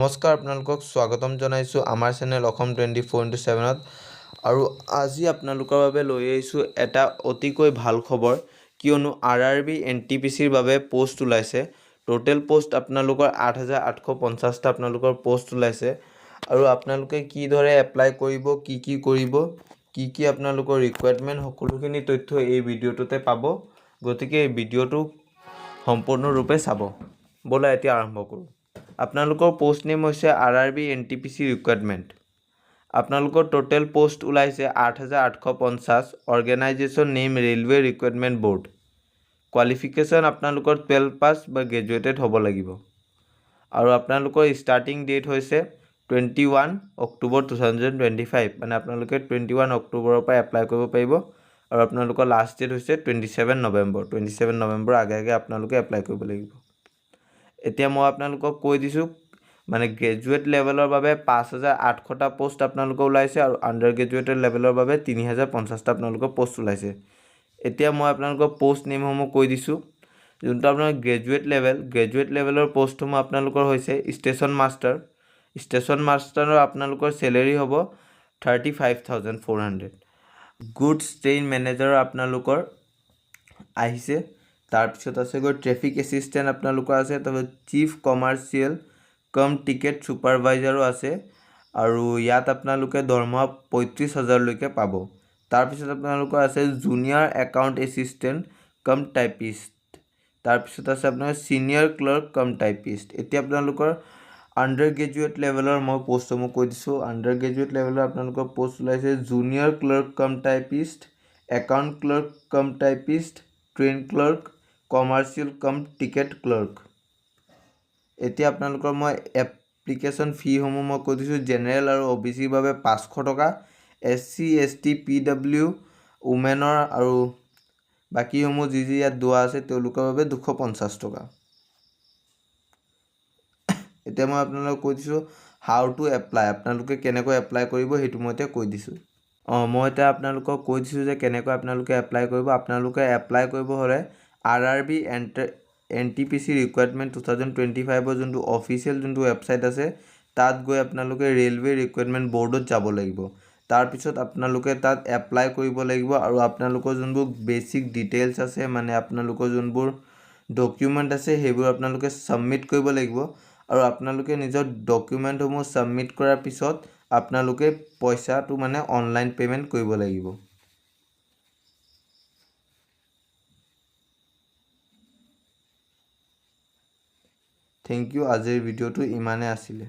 নমস্কাৰ আপোনালোকক স্বাগতম জনাইছোঁ আমাৰ চেনেল অসম 24x7ত আৰু আজি আপোনালোকৰ বাবে লৈ আহিছোঁ এটা অতিকৈ ভাল খবৰ কিয়নো RRB NTPCৰ বাবে পোষ্ট ওলাইছে টোটেল পোষ্ট আপোনালোকৰ 8850টা আপোনালোকৰ পোষ্ট ওলাইছে আৰু আপোনালোকে কি দৰে এপ্লাই কৰিব কি আপোনালোকৰ ৰিকুৱাৰমেন্ট সকলোখিনি তথ্য এই ভিডিঅ'টোতে পাব গতিকে এই ভিডিঅ'টো সম্পূৰ্ণৰূপে চাব বলা এতিয়া আৰম্ভ কৰোঁ আপোনালোকৰ পোষ্ট নেম হৈছে RRB NTPC ৰিকুৱাৰমেন্ট আপোনালোকৰ টোটেল পোষ্ট ওলাইছে 8850 organisation name railway requirement board qualification আপোনালোকৰ 12 পাছ বা গ্ৰেজুৱেটেড হ'ব লাগিব আৰু আপোনালোকৰ ষ্টাৰ্টিং ডেট হৈছে 21 অক্টোবৰ 2025 মানে আপোনালোকে 21 অক্টোবৰৰ পৰা এপ্লাই কৰিব পাৰিব আৰু আপোনালোকৰ লাষ্ট ডেট হৈছে 27 নৱেম্বৰ আগে আপোনালোকে এপ্লাই কৰিব লাগিব এতিয়া মই আপোনালোকক কৈ দিছোঁ মানে গ্ৰেজুৱেট লেভেলৰ বাবে 5800টা পোষ্ট আপোনালোকৰ ওলাইছে আৰু আন্ডাৰ গ্ৰেজুৱেটেড লেভেলৰ বাবে 3050টা আপোনালোকৰ পোষ্ট ওলাইছে এতিয়া মই আপোনালোকৰ পোষ্ট নেমসমূহ কৈ দিছোঁ যোনটো আপোনাৰ গ্ৰেজুৱেট লেভেলৰ পোষ্টসমূহ আপোনালোকৰ হৈছে ষ্টেচন মাষ্টাৰৰ আপোনালোকৰ চেলেৰি হ'ব 35400 গুডছ ট্ৰেইন মেনেজাৰৰ আপোনালোকৰ আহিছে তাৰপিছত আছে গৈ ট্ৰেফিক এছিষ্টেণ্ট আপোনালোকৰ আছে তাৰপিছত চিফ কমাৰ্চিয়েল কম টিকেট ছুপাৰভাইজাৰো আছে আৰু ইয়াত আপোনালোকে দৰমহা 35000 লৈকে পাব তাৰপিছত আপোনালোকৰ আছে জুনিয়ৰ একাউণ্ট এছিষ্টেণ্ট কম টাইপিষ্ট তাৰপিছত আছে আপোনাৰ সিনিয়ৰ ক্লাৰ্ক কম টাইপিষ্ট এতিয়া আপোনালোকৰ আন্ডাৰ গ্ৰেজুৱেট লেভেলৰ মই পোষ্টসমূহ কৈ দিছোঁ আন্ডাৰ গ্ৰেজুৱেট লেভেলৰ আপোনালোকৰ পোষ্ট ওলাইছে জুনিয়ৰ ক্লাৰ্ক কম টাইপিষ্ট একাউণ্ট ক্লাৰ্ক কম টাইপিষ্ট ট্ৰেইন ক্লাৰ্ক কমাৰ্চিয়েল কম টিকেট ক্লাৰ্ক এতিয়া আপোনালোকৰ মই এপ্লিকেশ্যন ফিসমূহ মই কৈ দিছোঁ জেনেৰেল আৰু OBCৰ বাবে 500 টকা SC ST PW উমেনৰ আৰু বাকীসমূহ যি ইয়াত দোৱা আছে তেওঁলোকৰ বাবে 250 টকা এতিয়া মই আপোনালোকক কৈ দিছোঁ হাউ টু এপ্লাই আপোনালোকে কেনেকৈ এপ্লাই কৰিব সেইটো মই এতিয়া কৈ দিছোঁ মই এতিয়া আপোনালোকক কৈ দিছোঁ যে কেনেকৈ আপোনালোকে এপ্লাই কৰিব হ'লে RRB NTPC ৰিকুৱাৰমেন্ট 2025 যোনটো অফিচিয়েল যোনটো ৱেবছাইট আছে তাত গৈ আপোনালোকে ৰেলৱে ৰিকুৱাৰমেন্ট বৰ্ডত যাব লাগিব তাৰপিছত আপোনালোকে তাত এপ্লাই কৰিব লাগিব আৰু আপোনালোকৰ যোনবোৰ বেছিক ডিটেইলছ আছে মানে আপোনালোকৰ যোনবোৰ ডকুমেণ্ট আছে সেইবোৰ আপোনালোকে সাবমিট কৰিব লাগিব আৰু আপোনালোকে নিজৰ ডকুমেণ্টসমূহ সাবমিট কৰাৰ পিছত আপোনালোকে পইচাটো মানে অনলাইন পেমেন্ট কৰিব লাগিব থ্যাংক ইউ আজিৰ ভিডিঅ'টো ইমানে আছিলে